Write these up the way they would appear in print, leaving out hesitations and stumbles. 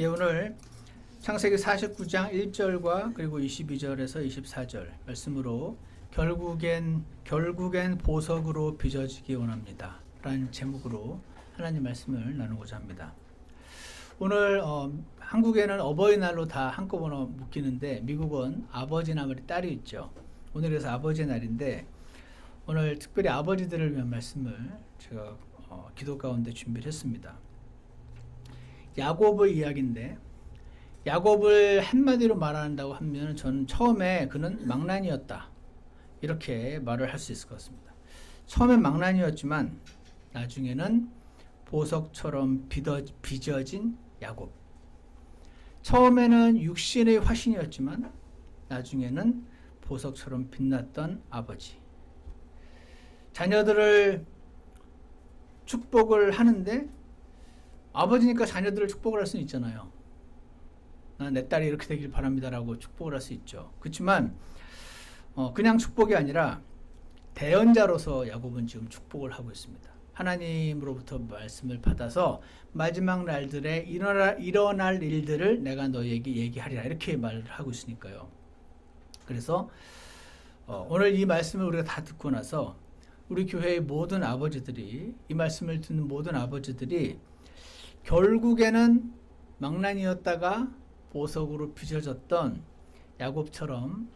예, 오늘 창세기 49장 1절과 그리고 22절에서 24절 말씀으로 결국엔 보석으로 빚어지기 원합니다 라는 제목으로 하나님 말씀을 나누고자 합니다. 오늘 한국에는 어버이날로 다 한꺼번에 묶이는데 미국은 아버지나 딸이 있죠. 오늘 그래서 아버지의 날인데 오늘 특별히 아버지들을 위한 말씀을 제가 기도 가운데 준비를 했습니다. 야곱의 이야기인데 야곱을 한마디로 말한다고 하면 저는 처음에 그는 망난이었다 이렇게 말을 할 수 있을 것 같습니다. 처음엔 망난이었지만 나중에는 보석처럼 빚어진 야곱. 처음에는 육신의 화신이었지만 나중에는 보석처럼 빛났던 아버지. 자녀들을 축복을 하는데 아버지니까 자녀들을 축복을 할 수는 있잖아요. 내 딸이 이렇게 되길 바랍니다라고 축복을 할 수 있죠. 그렇지만 그냥 축복이 아니라 대언자로서 야곱은 지금 축복을 하고 있습니다. 하나님으로부터 말씀을 받아서 마지막 날들에 일어날 일들을 내가 너희에게 얘기하리라 이렇게 말을 하고 있으니까요. 그래서 오늘 이 말씀을 우리가 다 듣고 나서 우리 교회의 모든 아버지들이 이 말씀을 듣는 모든 아버지들이 결국에는 망난이었다가 보석으로 빚어졌던 야곱처럼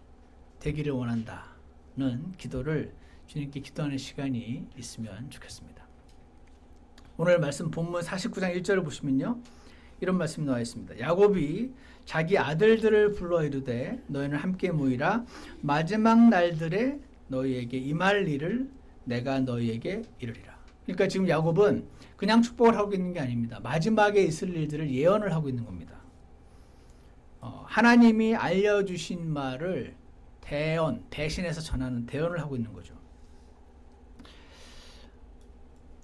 되기를 원한다는 기도를 주님께 기도하는 시간이 있으면 좋겠습니다. 오늘 말씀 본문 49장 1절을 보시면요. 이런 말씀이 나와 있습니다. 야곱이 자기 아들들을 불러 이르되 너희는 함께 모이라 마지막 날들에 너희에게 임할 일을 내가 너희에게 이르리라. 그러니까 지금 야곱은 그냥 축복을 하고 있는 게 아닙니다. 마지막에 있을 일들을 예언을 하고 있는 겁니다. 하나님이 알려주신 말을 대신해서 전하는 대언을 하고 있는 거죠.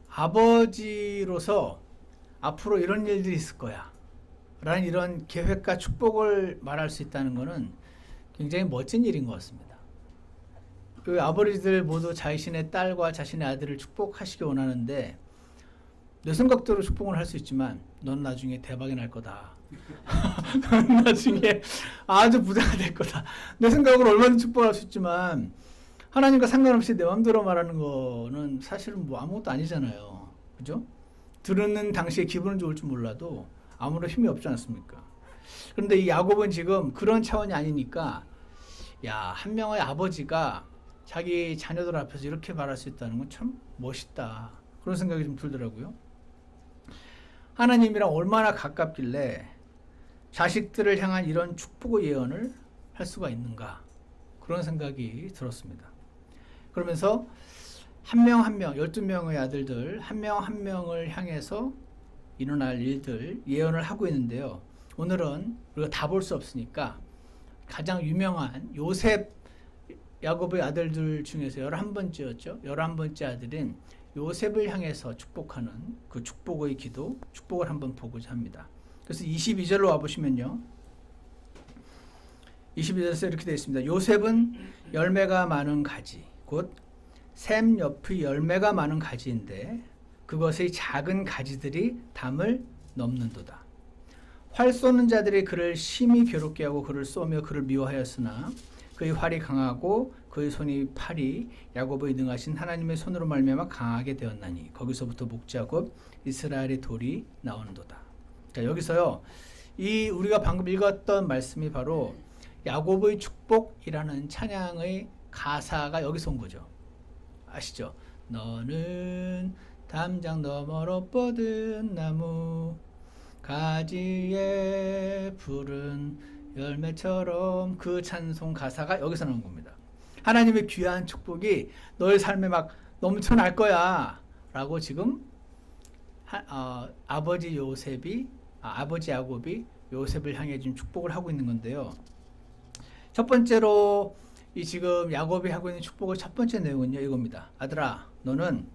아버지로서 앞으로 이런 일들이 있을 거야 라는 이런 계획과 축복을 말할 수 있다는 것은 굉장히 멋진 일인 것 같습니다. 그 아버지들 모두 자신의 딸과 자신의 아들을 축복하시기 원하는데 내 생각대로 축복을 할 수 있지만 넌 나중에 대박이 날 거다. 넌 나중에 아주 부자가 될 거다. 내 생각으로 얼마든지 축복할 수 있지만 하나님과 상관없이 내 마음대로 말하는 거는 사실은 뭐 아무것도 아니잖아요. 그죠? 들은 당시에 기분은 좋을 줄 몰라도 아무런 힘이 없지 않습니까? 그런데 이 야곱은 지금 그런 차원이 아니니까 한 명의 아버지가 자기 자녀들 앞에서 이렇게 말할 수 있다는 건 참 멋있다. 그런 생각이 좀 들더라고요. 하나님이랑 얼마나 가깝길래 자식들을 향한 이런 축복의 예언을 할 수가 있는가. 그런 생각이 들었습니다. 그러면서 한 명 한 명, 12명의 아들들 한 명 한 명을 향해서 일어날 일들 예언을 하고 있는데요. 오늘은 우리가 다 볼 수 없으니까 가장 유명한 요셉 야곱의 아들들 중에서 11번째였죠. 11번째 아들인 요셉을 향해서 축복하는 그 축복의 기도, 축복을 한번 보고자 합니다. 그래서 22절로 와보시면요. 22절에서 이렇게 되어 있습니다. 요셉은 열매가 많은 가지, 곧 샘 옆의 열매가 많은 가지인데 그것의 작은 가지들이 담을 넘는도다. 활 쏘는 자들이 그를 심히 괴롭게 하고 그를 쏘며 그를 미워하였으나 그의 활이 강하고 그의 팔이 야곱의 능하신 하나님의 손으로 말미암아 강하게 되었나니 거기서부터 목자곱 이스라엘의 돌이 나오는도다. 자, 여기서요. 이 우리가 방금 읽었던 말씀이 바로 야곱의 축복이라는 찬양의 가사가 여기서 온 거죠. 아시죠? 너는 담장 너머로 뻗은 나무 가지에 푸른 열매처럼 그 찬송 가사가 여기서 나온 겁니다. 하나님의 귀한 축복이 너의 삶에 막 넘쳐날 거야 라고 지금 아버지 야곱이 요셉을 향해 지금 축복을 하고 있는 건데요. 첫 번째로 이 지금 야곱이 하고 있는 축복의 첫 번째 내용은요, 이겁니다. 아들아, 너는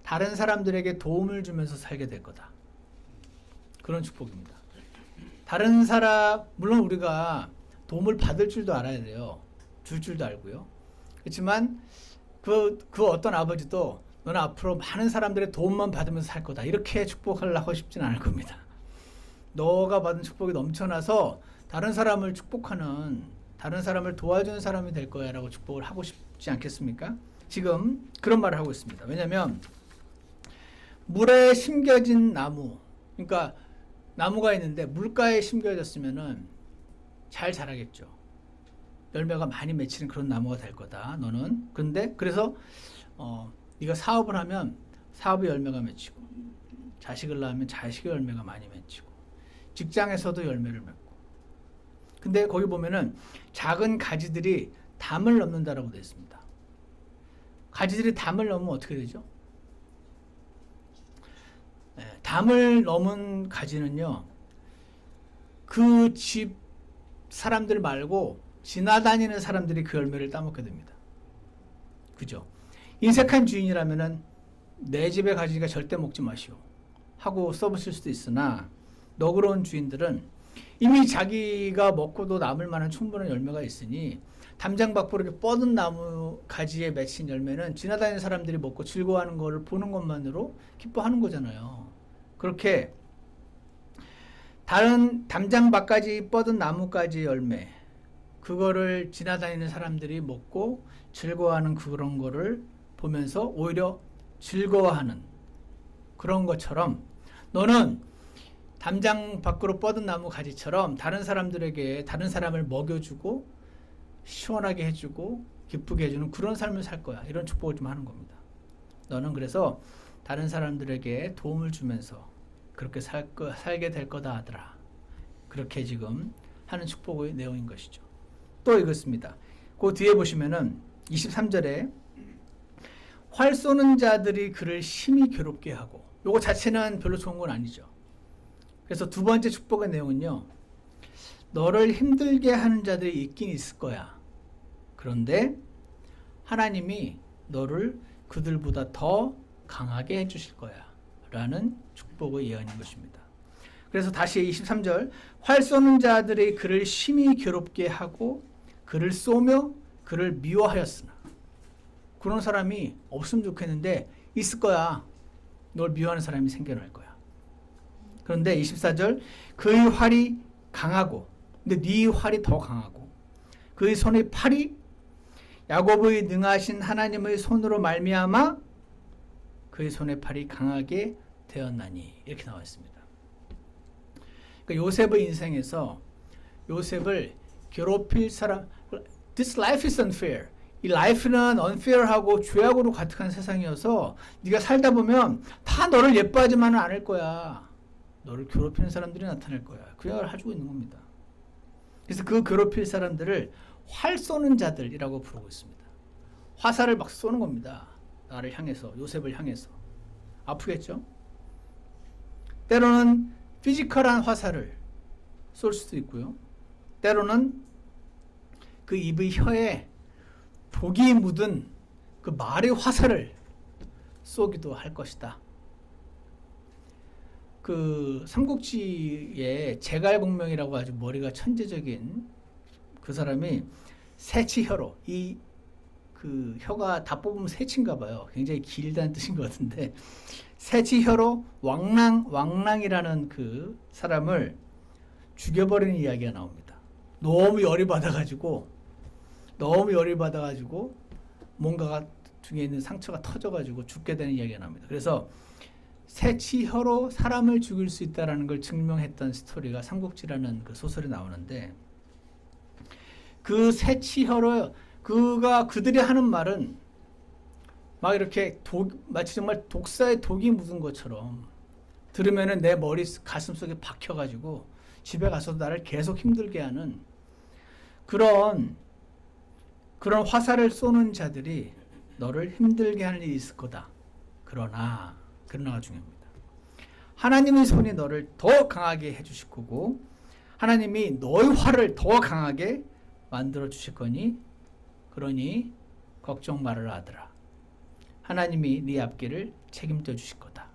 다른 사람들에게 도움을 주면서 살게 될 거다. 그런 축복입니다. 다른 사람, 물론 우리가 도움을 받을 줄도 알아야 돼요. 줄 줄도 알고요. 그렇지만 그 어떤 아버지도 너는 앞으로 많은 사람들의 도움만 받으면서 살 거다. 이렇게 축복하려고 싶지는 않을 겁니다. 너가 받은 축복이 넘쳐나서 다른 사람을 축복하는, 다른 사람을 도와주는 사람이 될 거야 라고 축복을 하고 싶지 않겠습니까? 지금 그런 말을 하고 있습니다. 왜냐하면 물에 심겨진 나무, 그러니까 나무가 있는데 물가에 심겨졌으면은 잘 자라겠죠. 열매가 많이 맺히는 그런 나무가 될 거다, 너는. 그런데 그래서 네가 사업을 하면 사업의 열매가 맺히고, 자식을 낳으면 자식의 열매가 많이 맺히고, 직장에서도 열매를 맺고. 근데 거기 보면은 작은 가지들이 담을 넘는다라고 되어 있습니다. 가지들이 담을 넘으면 어떻게 되죠? 네, 담을 넘은 가지는요, 그 집 사람들 말고 지나다니는 사람들이 그 열매를 따먹게 됩니다. 그죠? 인색한 주인이라면은 내 집의 가지니까 절대 먹지 마시오 하고 써붙일 수도 있으나, 너그러운 주인들은 이미 자기가 먹고도 남을 만한 충분한 열매가 있으니 담장 밖으로 이렇게 뻗은 나무 가지에 맺힌 열매는 지나다니는 사람들이 먹고 즐거워하는 것을 보는 것만으로 기뻐하는 거잖아요. 그렇게 다른 담장 밖까지 뻗은 나무까지 열매, 그거를 지나다니는 사람들이 먹고 즐거워하는 그런 거를 보면서 오히려 즐거워하는 그런 것처럼, 너는 담장 밖으로 뻗은 나무 가지처럼 다른 사람들에게, 다른 사람을 먹여주고 시원하게 해주고 기쁘게 해주는 그런 삶을 살 거야. 이런 축복을 좀 하는 겁니다. 너는 그래서 다른 사람들에게 도움을 주면서 그렇게 살게 될 거다 하더라. 그렇게 지금 하는 축복의 내용인 것이죠. 또 읽었습니다. 그 뒤에 보시면은 23절에 활 쏘는 자들이 그를 심히 괴롭게 하고, 요거 자체는 별로 좋은 건 아니죠. 그래서 두 번째 축복의 내용은요, 너를 힘들게 하는 자들이 있긴 있을 거야. 그런데 하나님이 너를 그들보다 더 강하게 해주실 거야 라는 축복의 예언인 것입니다. 그래서 다시 23절, 활 쏘는 자들이 그를 심히 괴롭게 하고 그를 쏘며 그를 미워하였으나. 그런 사람이 없으면 좋겠는데 있을 거야. 널 미워하는 사람이 생겨날 거야. 그런데 24절, 그의 활이 강하고, 근데 네 활이 더 강하고, 그의 손의 팔이 야곱의 능하신 하나님의 손으로 말미암아 그의 손의 팔이 강하게 되었나니, 이렇게 나와 있습니다. 그러니까 요셉의 인생에서 요셉을 괴롭힐 사람, This life is unfair. 이 life는 unfair하고 죄악으로 가득한 세상이어서 네가 살다 보면 다 너를 예뻐하지만은 않을 거야. 너를 괴롭히는 사람들이 나타날 거야. 그 이야기를 해주고 있는 겁니다. 그래서 그 괴롭힐 사람들을 활 쏘는 자들이라고 부르고 있습니다. 화살을 막 쏘는 겁니다. 나를 향해서, 요셉을 향해서. 아프겠죠? 때로는 피지컬한 화살을 쏠 수도 있고요. 때로는 그 입의 혀에 독이 묻은 그 말의 화살을 쏘기도 할 것이다. 그 삼국지에 제갈공명이라고 아주 머리가 천재적인 그 사람이 새치혀로, 이 그 혀가 다 뽑으면 새치인가 봐요. 굉장히 길다는 뜻인 것 같은데, 새치혀로 왕랑이라는 그 사람을 죽여버리는 이야기가 나옵니다. 너무 열이 받아가지고 뭔가가 중에 있는 상처가 터져가지고 죽게 되는 이야기가 나옵니다. 그래서 새치혀로 사람을 죽일 수 있다는 걸 증명했던 스토리가 삼국지라는 그 소설에 나오는데, 그 새치혀로 그들이 하는 말은 막 이렇게 마치 정말 독사의 독이 묻은 것처럼 들으면은 내 머리 가슴 속에 박혀가지고 집에 가서도 나를 계속 힘들게 하는 그런 화살을 쏘는 자들이 너를 힘들게 하는 일이 있을 거다. 그러나가 중요합니다. 하나님의 손이 너를 더 강하게 해주실 거고, 하나님이 너의 활을 더 강하게 만들어 주실 거니, 그러니 걱정 말아라 아들아. 하나님이 네 앞길을 책임져 주실 거다.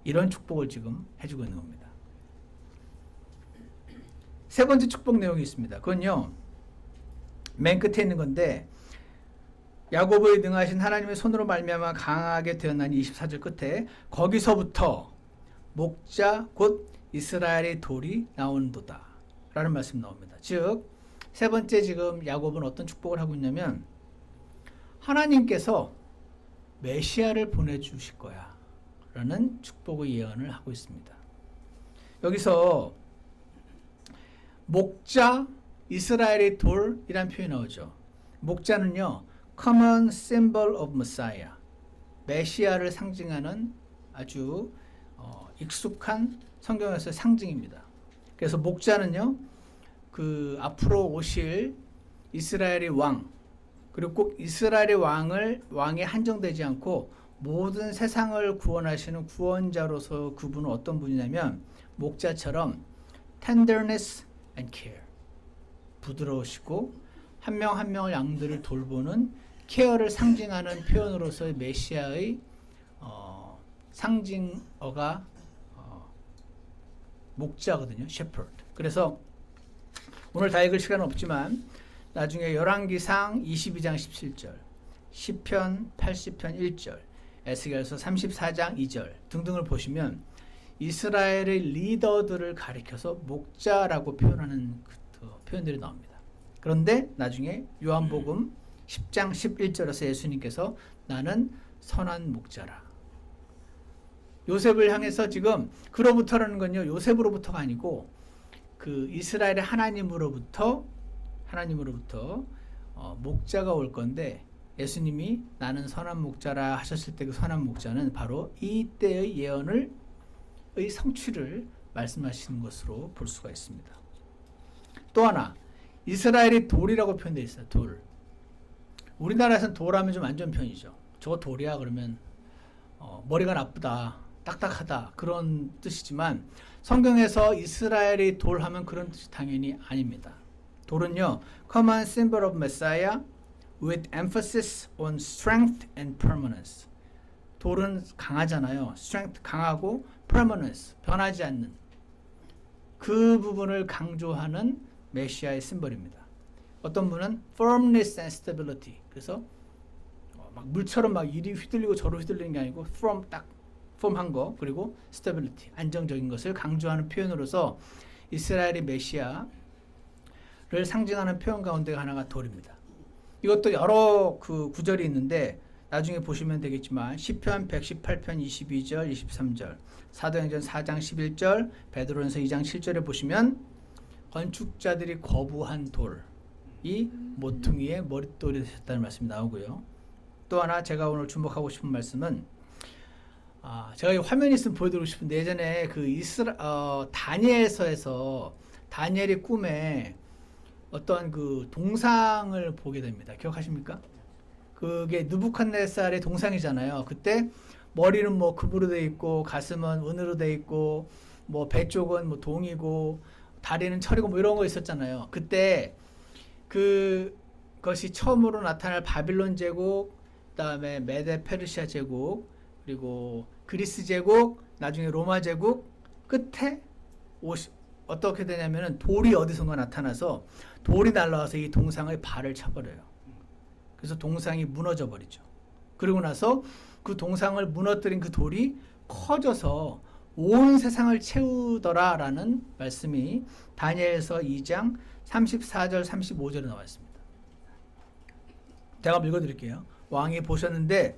이런 축복을 지금 해주고 있는 겁니다. 세 번째 축복 내용이 있습니다. 그건요, 맨 끝에 있는 건데, 야곱의 능하신 하나님의 손으로 말미암아 강하게 되었나니 24절 끝에, 거기서부터 목자 곧 이스라엘의 돌이 나온도다 라는 말씀이 나옵니다. 즉 세 번째 지금 야곱은 어떤 축복을 하고 있냐면 하나님께서 메시아를 보내주실 거야 라는 축복의 예언을 하고 있습니다. 여기서 목자, 이스라엘의 돌이란 표현이 나오죠. 목자는요, common symbol of Messiah, 메시아를 상징하는 아주 익숙한 성경에서의 상징입니다. 그래서 목자는요, 그 앞으로 오실 이스라엘의 왕, 그리고 꼭 이스라엘의 왕에 한정되지 않고 모든 세상을 구원하시는 구원자로서 그분은 어떤 분이냐면 목자처럼 tenderness and care, 부드러우시고 한 명 한 명의 양들을 돌보는 케어를 상징하는 표현으로서의 메시아의 상징어가 목자거든요. shepherd. 그래서 오늘 다 읽을 시간은 없지만 나중에 열왕기상 22장 17절, 시편 80편 1절, 에스겔서 34장 2절 등등을 보시면 이스라엘의 리더들을 가리켜서 목자라고 표현하는 표현들이 나옵니다. 그런데 나중에 요한복음 10장 11절에서 예수님께서 나는 선한 목자라. 요셉을 향해서 지금 그로부터라는 건요, 요셉으로부터가 아니고 그 이스라엘의 하나님으로부터 목자가 올 건데 예수님이 나는 선한 목자라 하셨을 때 그 선한 목자는 바로 이때의 예언의 성취를 말씀하시는 것으로 볼 수가 있습니다. 또 하나, 이스라엘이 돌이라고 표현되어 있어요. 돌. 우리나라에서는 돌하면 좀 안 좋은 편이죠. 저거 돌이야 그러면 머리가 나쁘다, 딱딱하다 그런 뜻이지만 성경에서 이스라엘이 돌하면 그런 뜻이 당연히 아닙니다. 돌은요, common symbol of Messiah with emphasis on strength and permanence. 돌은 강하잖아요. strength 강하고 permanence 변하지 않는 그 부분을 강조하는 메시아의 심벌입니다. 어떤 분은 firmness and stability. 그래서 막 물처럼 막 이리 휘둘리고 저로 휘둘리는 게 아니고 firm한 거, 그리고 stability 안정적인 것을 강조하는 표현으로서 이스라엘의 메시아를 상징하는 표현 가운데 하나가 돌입니다. 이것도 여러 그 구절이 있는데 나중에 보시면 되겠지만 시편 118편 22절 23절, 사도행전 4장 11절, 베드로전서 2장 7절에 보시면 건축자들이 거부한 돌이 모퉁이의 머릿돌이 되셨다는 말씀이 나오고요. 또 하나 제가 오늘 주목하고 싶은 말씀은 제가 화면이 있으면 보여드리고 싶은데 예전에 그 다니엘서에서 다니엘이 꿈에 어떤 그 동상을 보게 됩니다. 기억하십니까? 그게 느부갓네살의 동상이잖아요. 그때 머리는 뭐 금으로 돼 있고 가슴은 은으로 돼 있고 뭐 배 쪽은 뭐 동이고 다리는 철이고 뭐 이런 거 있었잖아요. 그때 그것이 처음으로 나타날 바빌론 제국, 그다음에 메데 페르시아 제국, 그리고 그리스 제국, 나중에 로마 제국 끝에 어떻게 되냐면은 돌이 어디선가 나타나서 돌이 날라와서 이 동상의 발을 차버려요. 그래서 동상이 무너져 버리죠. 그리고 나서 그 동상을 무너뜨린 그 돌이 커져서 온 세상을 채우더라라는 말씀이 다니엘서 2장 34절 35절에 나와 있습니다. 제가 한번 읽어드릴게요. 왕이 보셨는데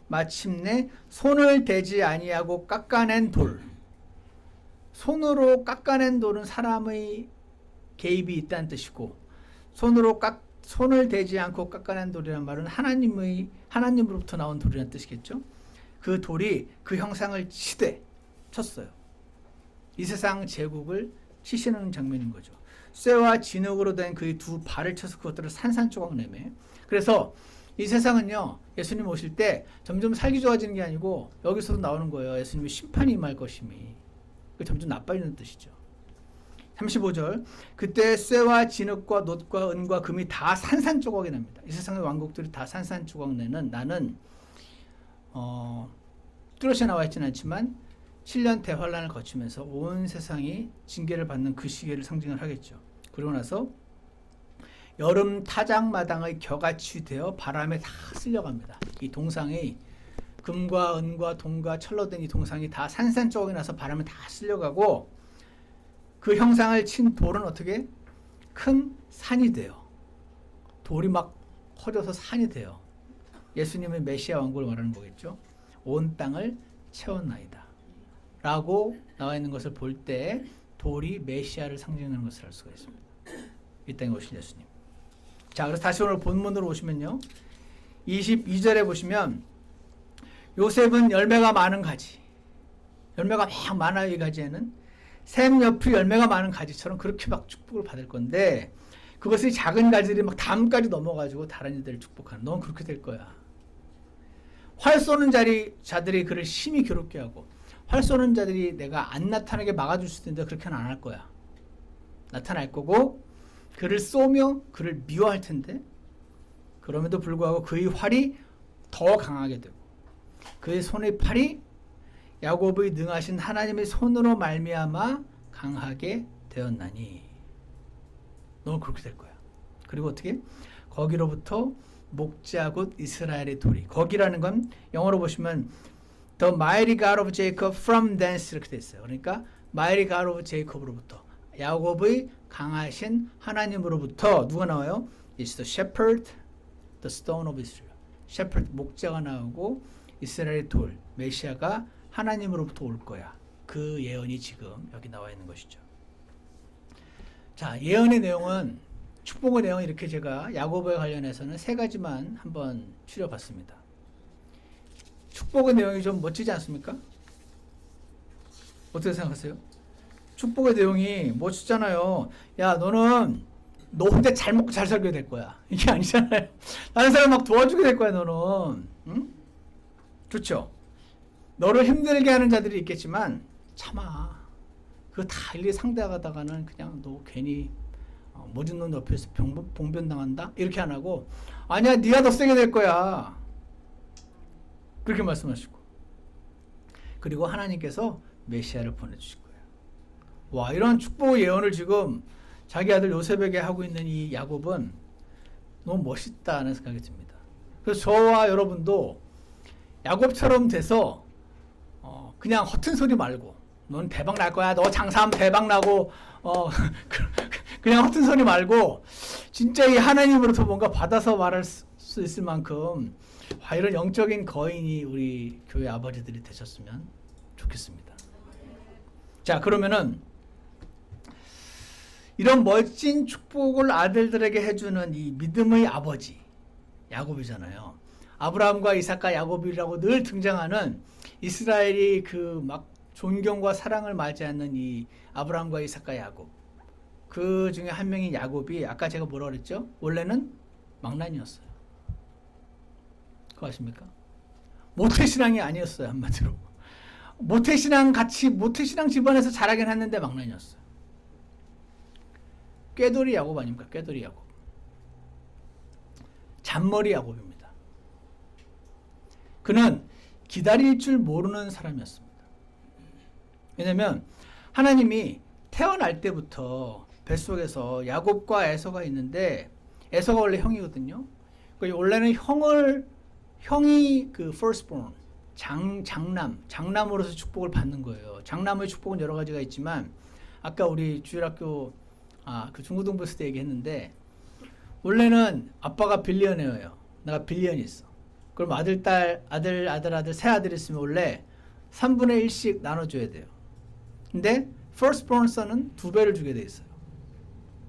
마침내 손을 대지 아니하고 깎아낸 돌. 손으로 깎아낸 돌은 사람의 개입이 있다는 뜻이고, 손을 대지 않고 깎아낸 돌이라는 말은 하나님으로부터 나온 돌이라는 뜻이겠죠. 그 돌이 그 형상을 쳤어요. 이 세상 제국을 치시는 장면인 거죠. 쇠와 진흙으로 된 그 두 발을 쳐서 그것들을 산산조각 내매. 그래서 이 세상은요, 예수님 오실 때 점점 살기 좋아지는 게 아니고 여기서도 나오는 거예요. 예수님의 심판이 임할 것임이. 점점 나빠지는 뜻이죠. 35절, 그때 쇠와 진흙과 놋과 은과 금이 다 산산조각이 납니다. 이 세상의 왕국들이 다 산산조각 내는, 나는 뚜렷이 나와 있지는 않지만 7년 대환란을 거치면서 온 세상이 징계를 받는 그 시기를 상징을 하겠죠. 그러고 나서 여름 타작마당의 겨같이 되어 바람에 다 쓸려갑니다. 이 동상이 금과 은과 동과 철로 된 이 동상이 다 산산조각이 나서 바람에 다 쓸려가고 그 형상을 친 돌은 어떻게? 큰 산이 돼요. 돌이 막 커져서 산이 돼요. 예수님의 메시아 왕국을 말하는 거겠죠. 온 땅을 채웠나이다 라고 나와 있는 것을 볼 때 돌이 메시아를 상징하는 것을 알 수가 있습니다. 이 땅에 오신 예수님. 자, 그래서 다시 오늘 본문으로 오시면요, 22절에 보시면 요셉은 열매가 많은 가지, 열매가 막 많아요. 이 가지에는 샘 옆이 열매가 많은 가지처럼 그렇게 막 축복을 받을 건데, 그것이 작은 가지들이 막 담까지 넘어가지고 다른 이들을 축복하는, 넌 그렇게 될 거야. 활 쏘는 자들이 그를 심히 괴롭게 하고, 활 쏘는 자들이 내가 안 나타나게 막아줄 수도 있는데 그렇게는 안 할 거야. 나타날 거고 그를 쏘며 그를 미워할 텐데, 그럼에도 불구하고 그의 활이 더 강하게 되고 그의 손의 팔이 야곱의 능하신 하나님의 손으로 말미암아 강하게 되었나니, 너 그렇게 될 거야. 그리고 어떻게? 거기로부터 목자 곧 이스라엘의 돌이, 거기라는 건 영어로 보시면 The mighty God of Jacob from thence 이렇게 돼 있어요. 그러니까 mighty God of Jacob으로부터, 야곱의 강하신 하나님으로부터 누가 나와요? It's the shepherd, the stone of Israel. shepherd, 목자가 나오고 이스라엘의 돌, 메시아가 하나님으로부터 올 거야. 그 예언이 지금 여기 나와 있는 것이죠. 자, 예언의 내용은, 축복의 내용은 이렇게 제가 야곱에 관련해서는 세 가지만 한번 추려봤습니다. 축복의 내용이 좀 멋지지 않습니까? 어떻게 생각하세요? 축복의 내용이 멋지잖아요. 야, 너 혼자 잘 먹고 잘 살게 될 거야. 이게 아니잖아요. 다른 사람 막 도와주게 될 거야, 너는. 응? 좋죠? 너를 힘들게 하는 자들이 있겠지만 참아. 그거 다 일일이 상대하다가는 그냥 너 괜히 모진 놈 옆에서 봉변당한다? 이렇게 안 하고, 아니야, 네가 더 세게 될 거야. 그렇게 말씀하시고, 그리고 하나님께서 메시아를 보내주실 거예요. 와, 이런 축복의 예언을 지금 자기 아들 요셉에게 하고 있는 이 야곱은 너무 멋있다는 생각이 듭니다. 그래서 저와 여러분도 야곱처럼 돼서 그냥 허튼 소리 말고, 넌 대박 날 거야, 너 장사하면 대박 나고, 그냥 허튼 소리 말고 진짜 이 하나님으로부터 뭔가 받아서 말할 수 있을 만큼, 이런 영적인 거인이 우리 교회 아버지들이 되셨으면 좋겠습니다. 자, 그러면은 이런 멋진 축복을 아들들에게 해주는 이 믿음의 아버지 야곱이잖아요. 아브라함과 이삭과 야곱이라고 늘 등장하는 이스라엘이 그 막 존경과 사랑을 맞이하는 이 아브라함과 이삭과 야곱, 그 중에 한 명인 야곱이 아까 제가 뭐라 그랬죠? 원래는 망난이었어요. 그거 아십니까? 모태신앙이 아니었어요. 한마디로 모태신앙 집안에서 자라긴 했는데 망난이었어요. 꾀돌이 야곱 아닙니까? 꾀돌이 야곱, 잔머리 야곱입니다. 그는 기다릴 줄 모르는 사람이었습니다. 왜냐면 하나님이 태어날 때부터 뱃속에서 야곱과 에서가 있는데, 에서가 원래 형이거든요. 원래는 형이 그 firstborn, 장남으로서 축복을 받는 거예요. 장남의 축복은 여러 가지가 있지만, 아까 우리 주일학교 그 중고등부 있을 때 얘기했는데, 원래는 아빠가 빌리언이에요. 내가 빌리언이 있어. 그럼 아들, 세 아들이 있으면 원래 3분의 1씩 나눠줘야 돼요. 근데 firstborn son은 2배를 주게 돼 있어요.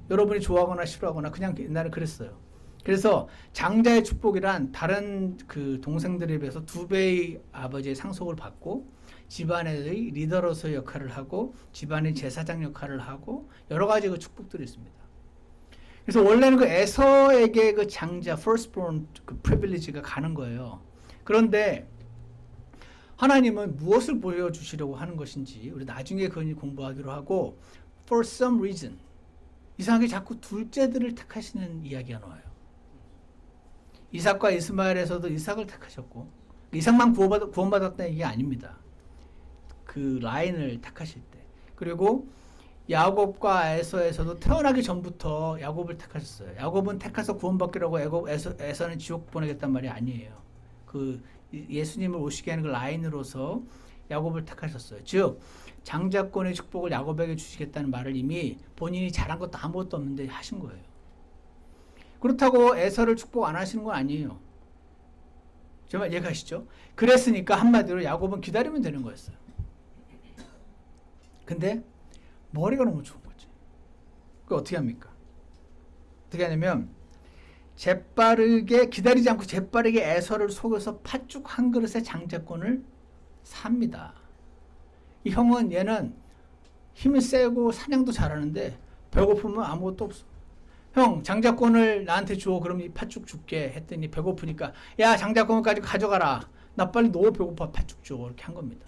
여러분이 좋아하거나 싫어하거나 그냥 옛날에 그랬어요. 그래서 장자의 축복이란 다른 그 동생들에 비해서 2배의 아버지의 상속을 받고, 집안의 리더로서의 역할을 하고, 집안의 제사장 역할을 하고, 여러 가지 그 축복들이 있습니다. 그래서 원래는 그 에서에게 그 장자 firstborn 그 프리빌리지가 가는 거예요. 그런데 하나님은 무엇을 보여주시려고 하는 것인지 우리 나중에 그걸 공부하기로 하고, for some reason 이상하게 자꾸 둘째들을 택하시는 이야기가 나와요. 이삭과 이스마엘에서도 이삭을 택하셨고, 이삭만 구원받았다는 얘기가 아닙니다. 그 라인을 택하실 때. 그리고 야곱과 에서에서도 태어나기 전부터 야곱을 택하셨어요. 야곱은 택해서 구원받기라고 에서는 지옥 보내겠단 말이 아니에요. 그 예수님을 오시게 하는 그 라인으로서 야곱을 택하셨어요. 즉 장자권의 축복을 야곱에게 주시겠다는 말을 이미 본인이 잘한 것도 아무것도 없는데 하신 거예요. 그렇다고 에서를 축복 안 하시는 건 아니에요. 정말 이해가시죠? 그랬으니까 한마디로 야곱은 기다리면 되는 거였어요. 근데 머리가 너무 좋은 거지. 그거 어떻게 합니까? 어떻게 하냐면 재빠르게 기다리지 않고 재빠르게 에서를 속여서 팥죽 한 그릇에 장자권을 삽니다. 이 형은 얘는 힘이 세고 사냥도 잘하는데 배고프면 아무것도 없어. 형 장자권을 나한테 줘. 그럼 이 팥죽 줄게 했더니 배고프니까 야 장자권까지 가져가라. 나 빨리 너무 배고파 팥죽 줘. 이렇게 한 겁니다.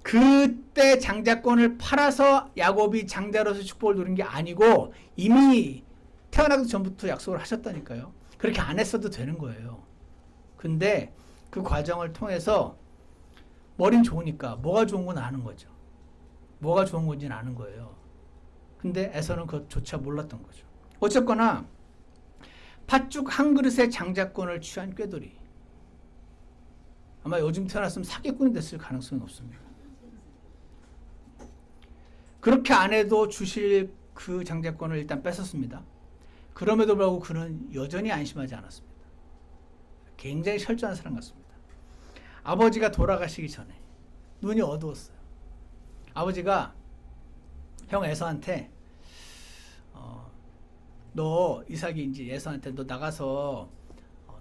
그때 장자권을 팔아서 야곱이 장자로서 축복을 누린 게 아니고 이미 태어나기 전부터 약속을 하셨다니까요. 그렇게 안 했어도 되는 거예요. 근데 그 과정을 통해서 머린 좋으니까 뭐가 좋은 건 아는 거죠. 뭐가 좋은 건지는 아는 거예요. 근데 에서는 그것조차 몰랐던 거죠. 어쨌거나 팥죽 한 그릇에 장자권을 취한 꾀돌이. 아마 요즘 태어났으면 사기꾼이 됐을 가능성은 없습니다. 그렇게 안 해도 주실 그 장자권을 일단 뺏었습니다. 그럼에도 불구하고 그는 여전히 안심하지 않았습니다. 굉장히 철저한 사람 같습니다. 아버지가 돌아가시기 전에 눈이 어두웠어요. 아버지가 형 에서한테 너 이삭이 이제 에서한테 너 나가서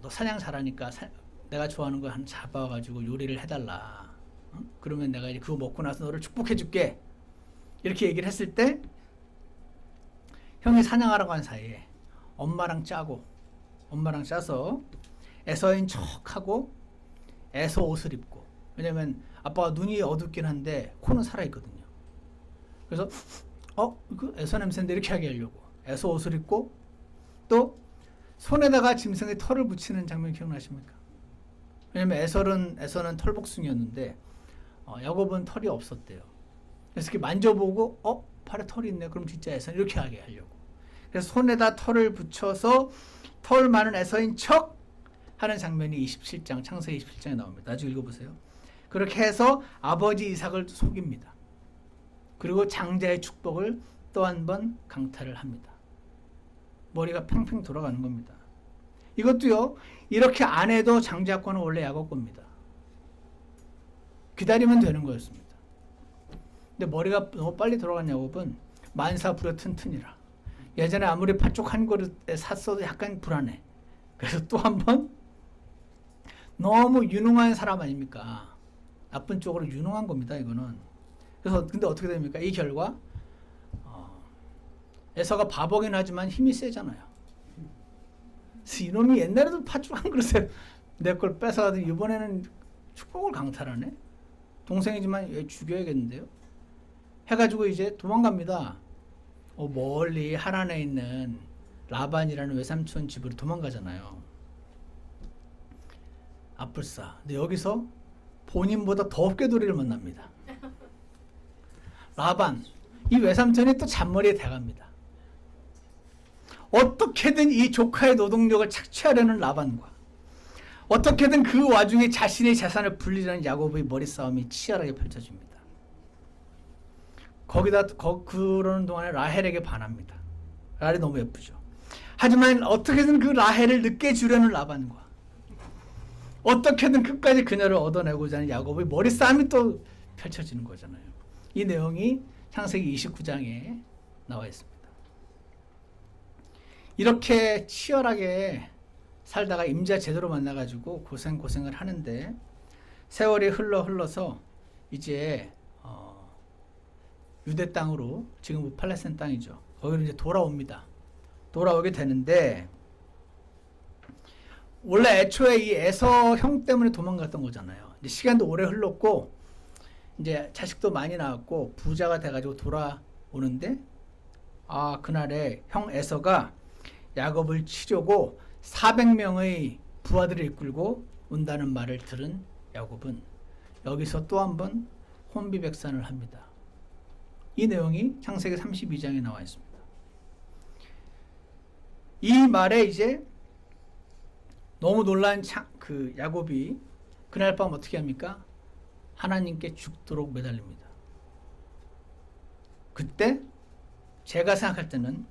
너 사냥 잘하니까 내가 좋아하는 거 하나 잡아가지고 요리를 해달라. 그러면 내가 이제 그거 먹고 나서 너를 축복해줄게. 이렇게 얘기를 했을 때 형이 사냥하러 간 사이에 엄마랑 짜서 에서인 척하고 에서 옷을 입고, 왜냐면 아빠가 눈이 어둡긴 한데 코는 살아있거든요. 그래서 그 에서 냄새인데 이렇게 하게 하려고 에서 옷을 입고 또 손에다가 짐승의 털을 붙이는 장면 기억나십니까? 왜냐면 에서는 털복숭이였는데 야곱은 털이 없었대요. 그래서 이렇게 만져보고 팔에 털이 있네. 그럼 진짜 에서는 이렇게 하게 하려고. 그래서 손에다 털을 붙여서 털 많은 에서인 척 하는 장면이 27장 창세기 27장에 나옵니다. 나중에 읽어보세요. 그렇게 해서 아버지 이삭을 속입니다. 그리고 장자의 축복을 또 한 번 강탈을 합니다. 머리가 팽팽 돌아가는 겁니다. 이것도요. 이렇게 안 해도 장자권은 원래 야곱 겁니다. 기다리면 되는 거였습니다. 근데 머리가 너무 빨리 돌아간 야곱은 만사부려 튼튼이라. 예전에 아무리 팥죽 한 그릇에 샀어도 약간 불안해. 그래서 또 한 번 너무 유능한 사람 아닙니까? 나쁜 쪽으로 유능한 겁니다. 이거는. 그래서 근데 어떻게 됩니까? 이 결과 에서가 바보긴 하지만 힘이 세잖아요. 그래서 이놈이 옛날에도 팥죽 한 그릇에 내 걸 뺏어가더니 이번에는 축복을 강탈하네. 동생이지만 얘 죽여야겠는데요. 해가지고 이제 도망갑니다. 멀리 하란에 있는 라반이라는 외삼촌 집으로 도망가잖아요. 아뿔싸. 근데 여기서 본인보다 더 꾀돌이를 만납니다. 라반. 이 외삼촌이 또 잔머리에 대갑니다. 어떻게든 이 조카의 노동력을 착취하려는 라반과 어떻게든 그 와중에 자신의 재산을 불리려는 야곱의 머리싸움이 치열하게 펼쳐집니다. 거기다 그러는 동안에 라헬에게 반합니다. 라헬이 너무 예쁘죠. 하지만 어떻게든 그 라헬을 늦게 주려는 라반과 어떻게든 끝까지 그녀를 얻어내고자 하는 야곱의 머리싸움이 또 펼쳐지는 거잖아요. 이 내용이 창세기 29장에 나와 있습니다. 이렇게 치열하게 살다가 임자 제대로 만나가지고 고생을 하는데 세월이 흘러서 이제 유대 땅으로, 지금 팔레스타인 땅이죠. 거기로 이제 돌아옵니다. 돌아오게 되는데 원래 애초에 이 에서 형 때문에 도망갔던 거잖아요. 이제 시간도 오래 흘렀고 이제 자식도 많이 낳았고 부자가 돼가지고 돌아오는데 그날에 형 에서가 야곱을 치려고 400명의 부하들을 이끌고 온다는 말을 들은 야곱은 여기서 또 한 번 혼비백산을 합니다. 이 내용이 창세기 32장에 나와 있습니다. 이 말에 이제 너무 놀란 그 야곱이 그날 밤 어떻게 합니까? 하나님께 죽도록 매달립니다. 그때 제가 생각할 때는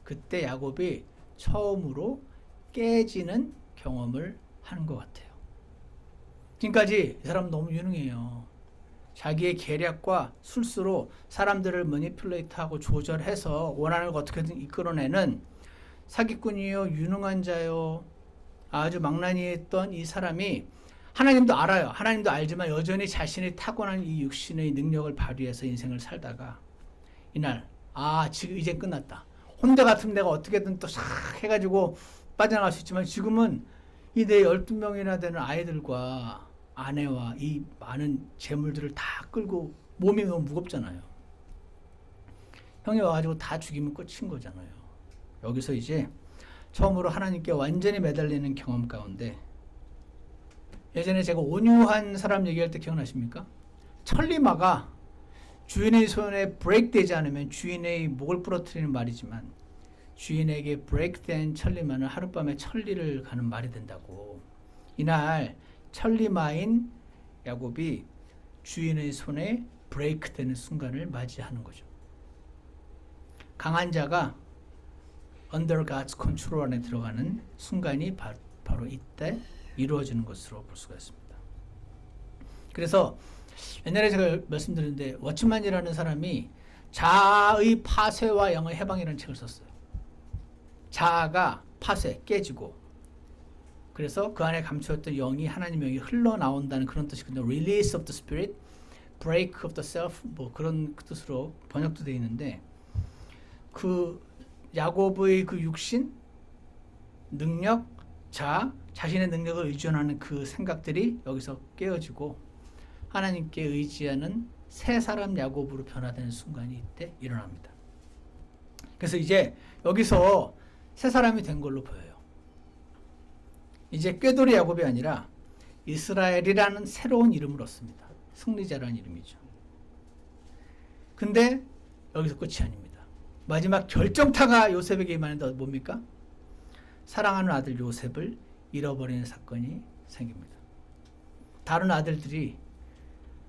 그때 야곱이 처음으로 깨지는 경험을 하는 것 같아요. 지금까지 이 사람 너무 유능해요. 자기의 계략과 술수로 사람들을 매니플레이트하고 조절해서 원하는 걸 어떻게든 이끌어내는 사기꾼이요, 유능한 자요, 아주 망나니했던 이 사람이 하나님도 알아요. 하나님도 알지만 여전히 자신의 타고난 이 육신의 능력을 발휘해서 인생을 살다가 이날 지금 이제 끝났다. 혼자 같으면 내가 어떻게든 또 싹 해가지고 빠져나갈 수 있지만 지금은 이 내 12명이나 되는 아이들과 아내와 이 많은 재물들을 다 끌고 몸이 너무 무겁잖아요. 형이 와가지고 다 죽이면 끝인 거잖아요. 여기서 이제 처음으로 하나님께 완전히 매달리는 경험 가운데 예전에 제가 온유한 사람 얘기할 때 기억나십니까? 천리마가 주인의 손에 브레이크 되지 않으면 주인의 목을 부러뜨리는 말이지만 주인에게 브레이크 된 천리마는 하룻밤에 천리를 가는 말이 된다고. 이날 천리마인 야곱이 주인의 손에 브레이크 되는 순간을 맞이하는 거죠. 강한 자가 under God's control 안에 들어가는 순간이 바로 이때 이루어지는 것으로 볼 수가 있습니다. 그래서 옛날에 제가 말씀드렸는데 워치만이라는 사람이 자아의 파쇄와 영의 해방이라는 책을 썼어요. 자아가 파쇄, 깨지고 그래서 그 안에 감추었던 영이 하나님의 영이 흘러나온다는 그런 뜻이거든요. Release of the Spirit, Break of the Self 뭐 그런 뜻으로 번역도 되어 있는데 그 야곱의 그 육신, 능력, 자신의 능력을 의존하는 그 생각들이 여기서 깨어지고 하나님께 의지하는 새 사람 야곱으로 변화되는 순간이 이때 일어납니다. 그래서 이제 여기서 새 사람이 된 걸로 보여요. 이제 꾀돌이 야곱이 아니라 이스라엘이라는 새로운 이름을 얻습니다. 승리자라는 이름이죠. 근데 여기서 끝이 아닙니다. 마지막 결정타가 요셉에게 임하는데 뭡니까? 사랑하는 아들 요셉을 잃어버리는 사건이 생깁니다. 다른 아들들이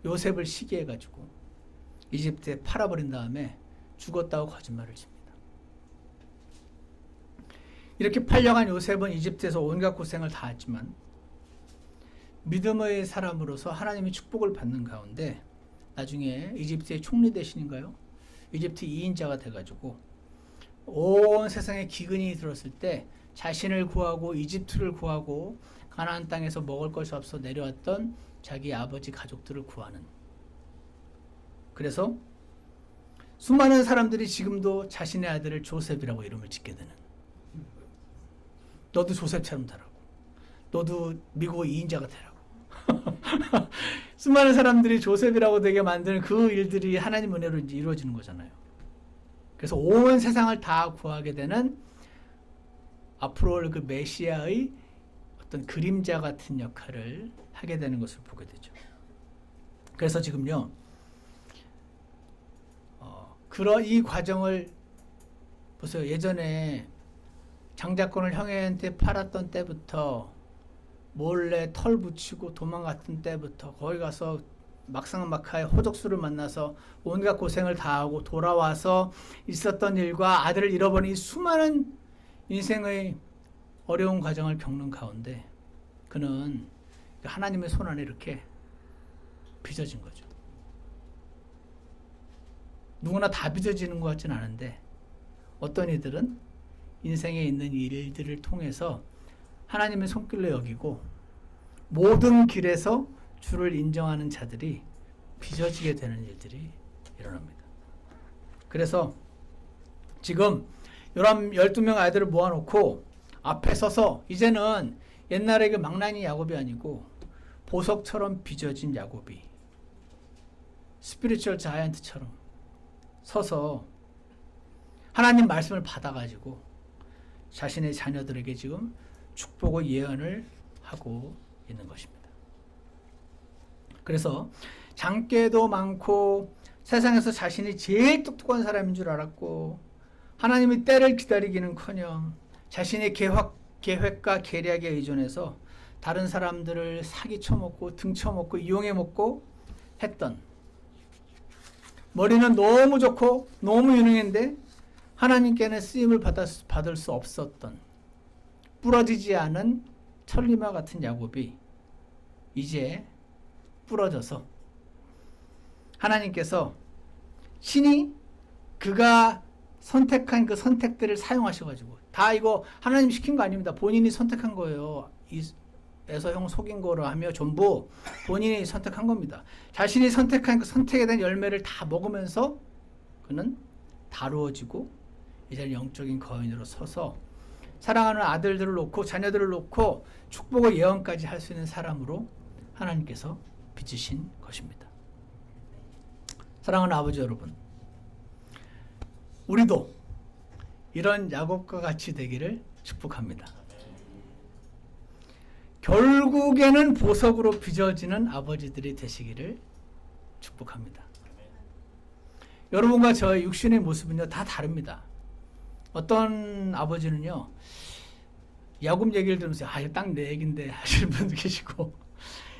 요셉을 시기해가지고 이집트에 팔아버린 다음에 죽었다고 거짓말을 칩니다. 이렇게 팔려간 요셉은 이집트에서 온갖 고생을 다 했지만 믿음의 사람으로서 하나님의 축복을 받는 가운데 나중에 이집트의 총리 대신인가요? 이집트 2인자가 돼가지고 온 세상에 기근이 들었을 때 자신을 구하고 이집트를 구하고 가나안 땅에서 먹을 것이 없어 내려왔던 자기 아버지 가족들을 구하는. 그래서 수많은 사람들이 지금도 자신의 아들을 조셉이라고 이름을 짓게 되는. 너도 조셉처럼 되라고. 너도 미국 2인자가 되라고. 수많은 사람들이 조셉이라고 되게 만드는 그 일들이 하나님 은혜로 이제 이루어지는 거잖아요. 그래서 온 세상을 다 구하게 되는 앞으로 올 그 메시아의 어떤 그림자 같은 역할을 하게 되는 것을 보게 되죠. 그래서 지금요, 그런 이 과정을 보세요. 예전에 장자권을 형제한테 팔았던 때부터 몰래 털 붙이고 도망갔던 때부터 거기 가서 막상막하에 호적수를 만나서 온갖 고생을 다하고 돌아와서 있었던 일과 아들을 잃어버린 이 수많은 인생의 어려운 과정을 겪는 가운데 그는 하나님의 손 안에 이렇게 빚어진 거죠. 누구나 다 빚어지는 것 같지는 않은데 어떤 이들은 인생에 있는 일들을 통해서 하나님의 손길로 여기고 모든 길에서 주를 인정하는 자들이 빚어지게 되는 일들이 일어납니다. 그래서 지금 12명 아이들을 모아놓고 앞에 서서 이제는 옛날에 그 망나니 야곱이 아니고 보석처럼 빚어진 야곱이 스피리추얼 자이언트처럼 서서 하나님 말씀을 받아가지고 자신의 자녀들에게 지금 축복의 예언을 하고 있는 것입니다. 그래서 장깨도 많고 세상에서 자신이 제일 똑똑한 사람인 줄 알았고 하나님의 때를 기다리기는커녕 자신의 계획과 계략에 의존해서 다른 사람들을 사기 쳐먹고 등쳐먹고 이용해먹고 했던, 머리는 너무 좋고 너무 유능했는데 하나님께는 쓰임을 받을 수 없었던, 부러지지 않은 천리마 같은 야곱이 이제 부러져서 하나님께서 신이 그가 선택한 그 선택들을 사용하셔가지고, 다 이거 하나님 시킨 거 아닙니다. 본인이 선택한 거예요. 에서 형 속인 거로 하며 전부 본인이 선택한 겁니다. 자신이 선택한 그 선택에 대한 열매를 다 먹으면서 그는 다루어지고 이제는 영적인 거인으로 서서 사랑하는 아들들을 놓고 자녀들을 놓고 축복의 예언까지 할 수 있는 사람으로 하나님께서 빚으신 것입니다. 사랑하는 아버지 여러분, 우리도 이런 야곱과 같이 되기를 축복합니다. 결국에는 보석으로 빚어지는 아버지들이 되시기를 축복합니다. 여러분과 저의 육신의 모습은요, 다 다릅니다. 어떤 아버지는요, 야곱 얘기를 들으면서 이거 딱 내 얘긴데 하시는 분도 계시고,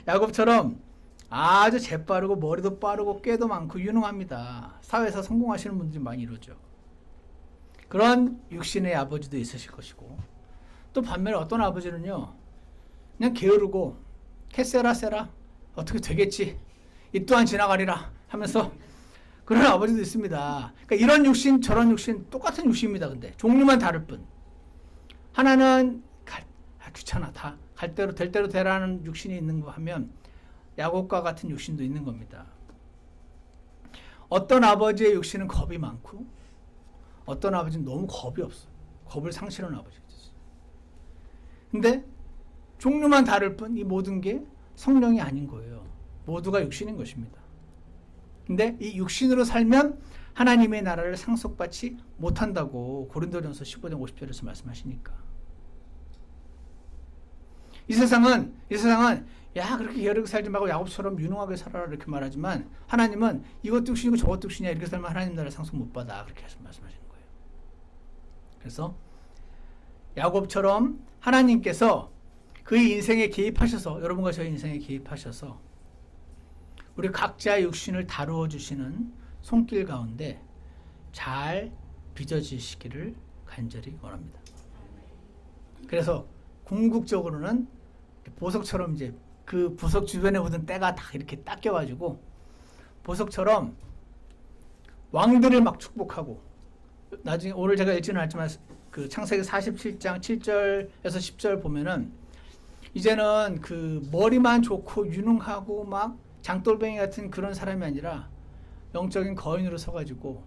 야곱처럼 아주 재빠르고 머리도 빠르고 꾀도 많고 유능합니다. 사회에서 성공하시는 분들이 많이 이러죠. 그런 육신의 아버지도 있으실 것이고, 또 반면에 어떤 아버지는요, 그냥 게으르고 캐세라 세라 어떻게 되겠지, 이 또한 지나가리라 하면서 그런 아버지도 있습니다. 그러니까 이런 육신 저런 육신 똑같은 육신입니다. 근데 종류만 다를 뿐. 하나는 귀찮아, 다 갈 대로 될 대로 되라는 육신이 있는 거 하면 야곱과 같은 육신도 있는 겁니다. 어떤 아버지의 육신은 겁이 많고 어떤 아버지는 너무 겁이 없어. 겁을 상실하는 아버지가 있어요. 근데 종류만 다를 뿐 이 모든 게 성령이 아닌 거예요. 모두가 육신인 것입니다. 근데 이 육신으로 살면 하나님의 나라를 상속받지 못한다고 고린도전서 15장 50절에서 말씀하시니까. 이 세상은 야 그렇게 게으르게 살지 말고 야곱처럼 유능하게 살아라 이렇게 말하지만, 하나님은 이것도 육신이고 저것도 육신이야 이렇게 살면 하나님 나라 상속 못 받아 그렇게 말씀하시는 거예요. 그래서 야곱처럼 하나님께서 그의 인생에 개입하셔서, 여러분과 저의 인생에 개입하셔서 우리 각자의 육신을 다루어 주시는 손길 가운데 잘 빚어지시기를 간절히 원합니다. 그래서 궁극적으로는 보석처럼 이제 그 보석 주변에 묻은 때가 다 이렇게 닦여가지고 보석처럼 왕들을 막 축복하고, 나중에 오늘 제가 읽지는 않지만 그 창세기 47장 7절에서 10절 보면은 이제는 그 머리만 좋고 유능하고 막 장돌뱅이 같은 그런 사람이 아니라 영적인 거인으로 서가지고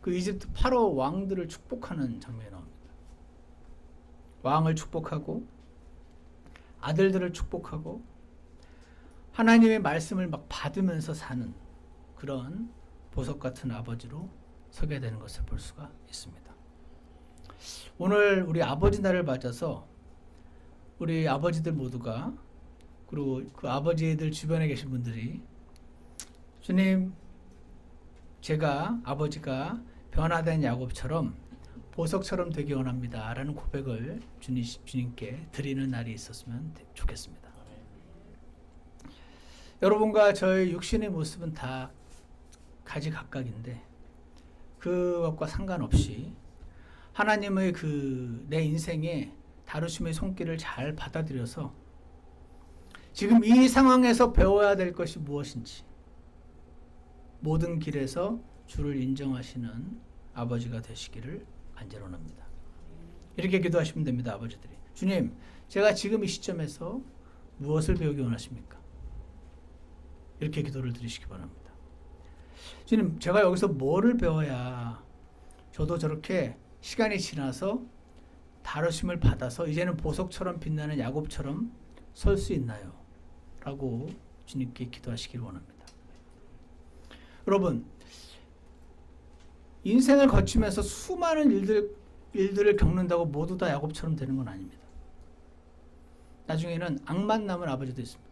그 이집트 파라오 왕들을 축복하는 장면이 나옵니다. 왕을 축복하고 아들들을 축복하고 하나님의 말씀을 막 받으면서 사는 그런 보석 같은 아버지로 서게 되는 것을 볼 수가 있습니다. 오늘 우리 아버지 날을 맞아서 우리 아버지들 모두가, 그리고 그 아버지들 주변에 계신 분들이, 주님, 제가 아버지가 변화된 야곱처럼 보석처럼 되기 원합니다 라는 고백을 주님께 드리는 날이 있었으면 좋겠습니다. 여러분과 저의 육신의 모습은 다 가지각각인데 그것과 상관없이 하나님의 그 내 인생에 다루심의 손길을 잘 받아들여서 지금 이 상황에서 배워야 될 것이 무엇인지 모든 길에서 주를 인정하시는 아버지가 되시기를 간절히 원합니다. 이렇게 기도하시면 됩니다. 아버지들이, 주님, 제가 지금 이 시점에서 무엇을 배우기 원하십니까? 이렇게 기도를 드리시기 바랍니다. 주님, 제가 여기서 뭐를 배워야 저도 저렇게 시간이 지나서 다루심을 받아서 이제는 보석처럼 빛나는 야곱처럼 설 수 있나요? 라고 주님께 기도하시길 원합니다. 여러분, 인생을 거치면서 수많은 일들을 겪는다고 모두 다 야곱처럼 되는 건 아닙니다. 나중에는 악만 남은 아버지도 있습니다.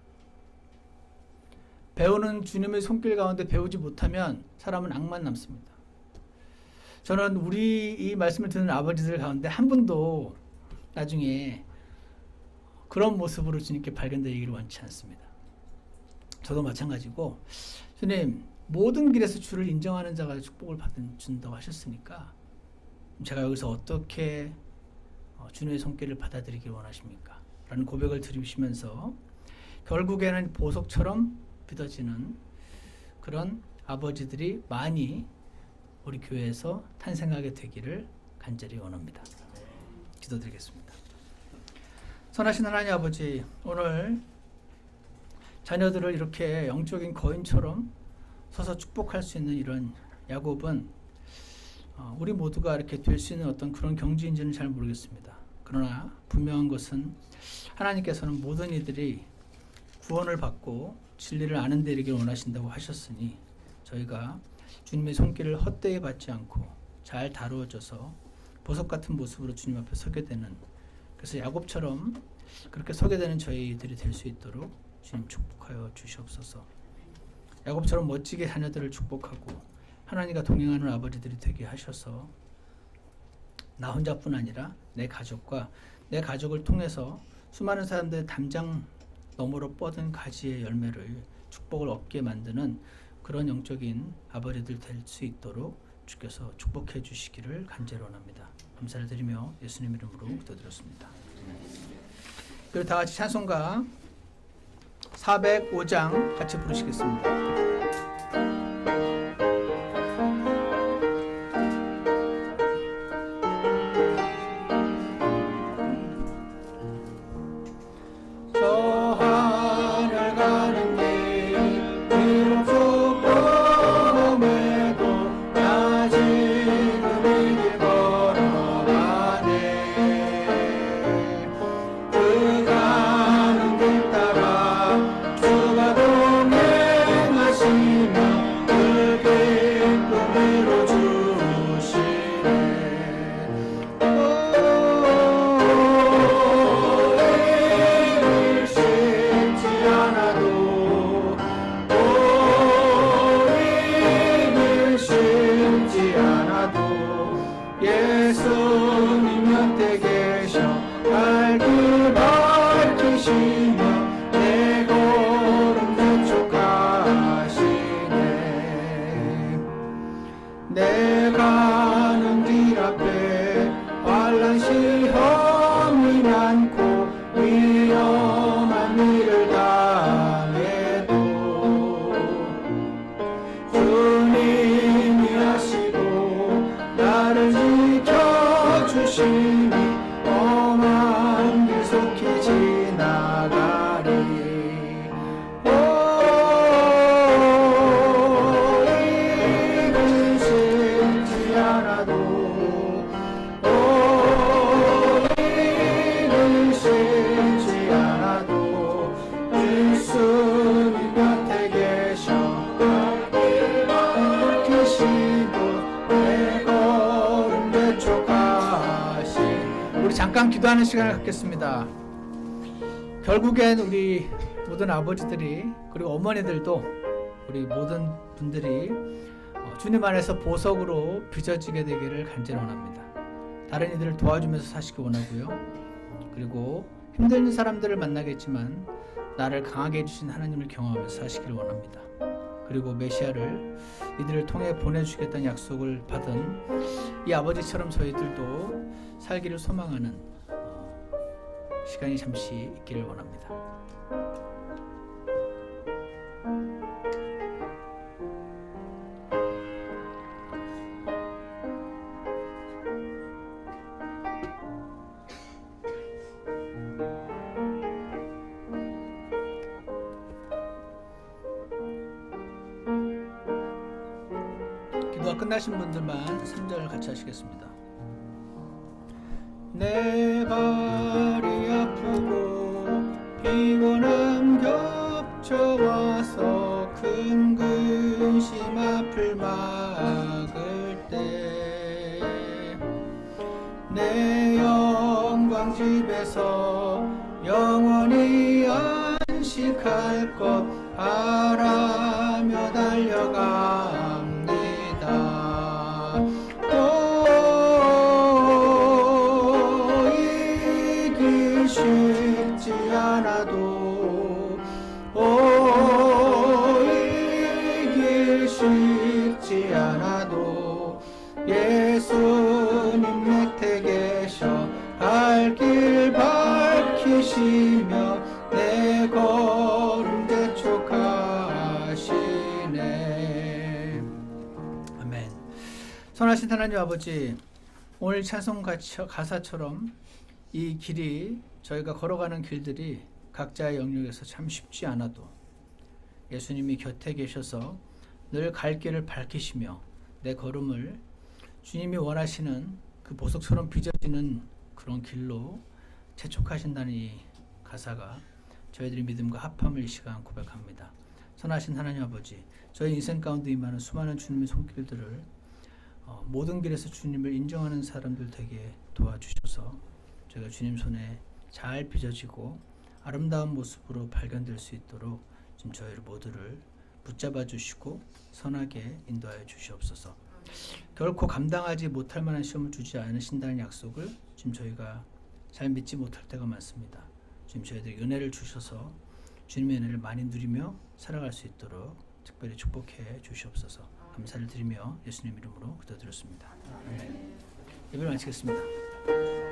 배우는 주님의 손길 가운데 배우지 못하면 사람은 악만 남습니다. 저는 우리 이 말씀을 듣는 아버지들 가운데 한 분도 나중에 그런 모습으로 주님께 발견되기를 원치 않습니다. 저도 마찬가지고 주님 모든 길에서 주를 인정하는 자가 축복을 준다고 하셨으니까 제가 여기서 어떻게 주님의 손길을 받아들이길 원하십니까? 라는 고백을 드리시면서 결국에는 보석처럼 빚어지는 그런 아버지들이 많이 우리 교회에서 탄생하게 되기를 간절히 원합니다. 기도드리겠습니다. 선하신 하나님 아버지, 오늘 자녀들을 이렇게 영적인 거인처럼 서서 축복할 수 있는 이런 야곱은 우리 모두가 이렇게 될 수 있는 어떤 그런 경지인지는 잘 모르겠습니다. 그러나 분명한 것은 하나님께서는 모든 이들이 구원을 받고 진리를 아는 데 이르기를 원하신다고 하셨으니 저희가 주님의 손길을 헛되이 받지 않고 잘 다루어져서 보석 같은 모습으로 주님 앞에 서게 되는, 그래서 야곱처럼 그렇게 서게 되는 저희들이 될 수 있도록 주님 축복하여 주시옵소서. 야곱처럼 멋지게 자녀들을 축복하고 하나님과 동행하는 아버지들이 되게 하셔서 나 혼자뿐 아니라 내 가족과 내 가족을 통해서 수많은 사람들의 담장 너머로 뻗은 가지의 열매를 축복을 얻게 만드는 그런 영적인 아버지들 될 수 있도록 주께서 축복해 주시기를 간절히 원합니다. 감사를 드리며 예수님 이름으로 기도드렸습니다. 그리고 다 같이 찬송가 405장 같이 부르시겠습니다. 잠깐 기도하는 시간을 갖겠습니다. 결국엔 우리 모든 아버지들이 그리고 어머니들도 우리 모든 분들이 주님 안에서 보석으로 빚어지게 되기를 간절히 원합니다. 다른 이들을 도와주면서 사시기 원하고요. 그리고 힘든 사람들을 만나겠지만 나를 강하게 해주신 하나님을 경험하면서 사시기를 원합니다. 그리고 메시아를 이들을 통해 보내주겠다는 약속을 받은 이 아버지처럼 저희들도 살기를 소망하는 시간이 잠시 있기를 원합니다. 기도가 끝나신 분들만 3절 같이 하시겠습니다. 내 발이 아프고 피곤함 겹쳐와서 큰 근심 앞을 막을 때 내 영광 집에서 영원히 안식할 것 바라며 달려갑니다. 이 길 쉽지 않아도 선하신 하나님 아버지, 오늘 찬송 가사처럼 이 길이, 저희가 걸어가는 길들이 각자의 영역에서 참 쉽지 않아도 예수님이 곁에 계셔서 늘 갈 길을 밝히시며 내 걸음을 주님이 원하시는 그 보석처럼 빚어지는 그런 길로 재촉하신다는 이 가사가 저희들의 믿음과 합함을 이 시간 고백합니다. 선하신 하나님 아버지, 저희 인생 가운데 임하는 수많은 주님의 손길들을 모든 길에서 주님을 인정하는 사람들 되게 도와주셔서 저희가 주님 손에 잘 빚어지고 아름다운 모습으로 발견될 수 있도록 지금 저희를 모두를 붙잡아 주시고 선하게 인도하여 주시옵소서. 결코 감당하지 못할 만한 시험을 주지 않으신다는 약속을 지금 저희가 잘 믿지 못할 때가 많습니다. 지금 저희들이 은혜를 주셔서 주님의 은혜를 많이 누리며 살아갈 수 있도록 특별히 축복해 주시옵소서. 감사를 드리며 예수님 이름으로 기도드렸습니다. 예배를 마치겠습니다.